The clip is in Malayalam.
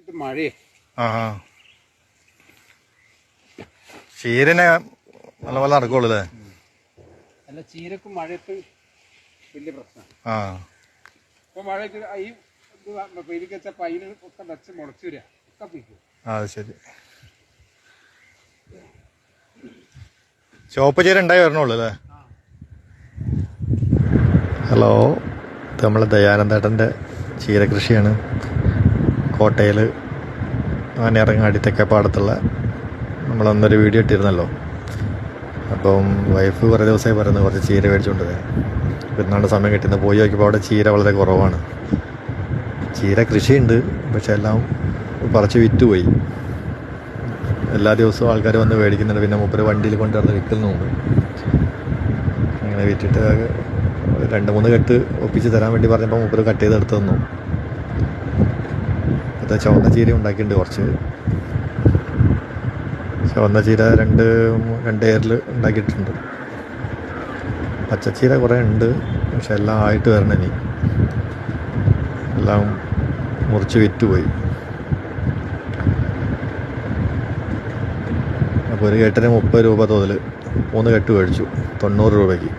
ഇത് മഴയെ ചീരനെ നല്ല പോലെ നടക്കുള്ളൂ അല്ലേ? അല്ല, ചീരക്കും മഴയത്ത് വലിയ പ്രശ്നമാണ്. ഇപ്പൊ മഴയ്ക്ക് ഈ പെരുക്കി വെച്ച പൈന് ഒക്കെ വെച്ച് മുളച്ചു വരിക ഒക്കെ പിടിക്കും. ശരി. ചുവപ്പ് ചീര ഉണ്ടായി വരണുള്ളൂ അല്ലേ? ഹലോ, ഇത് നമ്മളെ ദയാനന്ദേട്ടൻ്റെ ചീര കൃഷിയാണ്. കോട്ടയിൽ ആനയിറങ്ങാടി തെക്കേപ്പാടത്തുള്ള നമ്മളന്നൊരു വീഡിയോ ഇട്ടിരുന്നല്ലോ. അപ്പം വൈഫ് കുറേ ദിവസമായി പറയുന്നത് കുറച്ച് ചീര മേടിച്ചുകൊണ്ട് വരാൻ. പെരുന്നാളുടെ സമയം കിട്ടുന്നത് പോയി നോക്കിയപ്പോൾ അവിടെ ചീര വളരെ കുറവാണ്. ചീര കൃഷിയുണ്ട്, പക്ഷെ എല്ലാം പറിച്ച് വിറ്റുപോയി. എല്ലാ ദിവസവും ആൾക്കാർ വന്ന് മേടിക്കുന്നുണ്ട്. പിന്നെ മൂപ്പര് വണ്ടിയിൽ കൊണ്ടുവന്ന് വിൽക്കുന്നുമുണ്ട്. അങ്ങനെ വിറ്റിട്ട് 2-3 കെട്ട് ഒപ്പിച്ച് തരാൻ വേണ്ടി പറഞ്ഞപ്പോൾ മൂപ്പര് കട്ട് ചെയ്ത് എടുത്ത് തന്നു. അത് ചുവന്ന ചീര ഉണ്ടാക്കിയിട്ടുണ്ട്. കുറച്ച് ചുവന്ന ചീര രണ്ട് ഏരിൽ ഉണ്ടാക്കിയിട്ടുണ്ട്. പച്ചച്ചീര കുറേ ഉണ്ട്, പക്ഷെ എല്ലാം ആയിട്ട് വരണം. ഇനി എല്ലാം മുറിച്ച് വിറ്റുപോയി. അപ്പോൾ ഒരു കെട്ടിന് 30 രൂപ തോതിൽ 3 കെട്ട് മേടിച്ചു 90 രൂപയ്ക്ക്.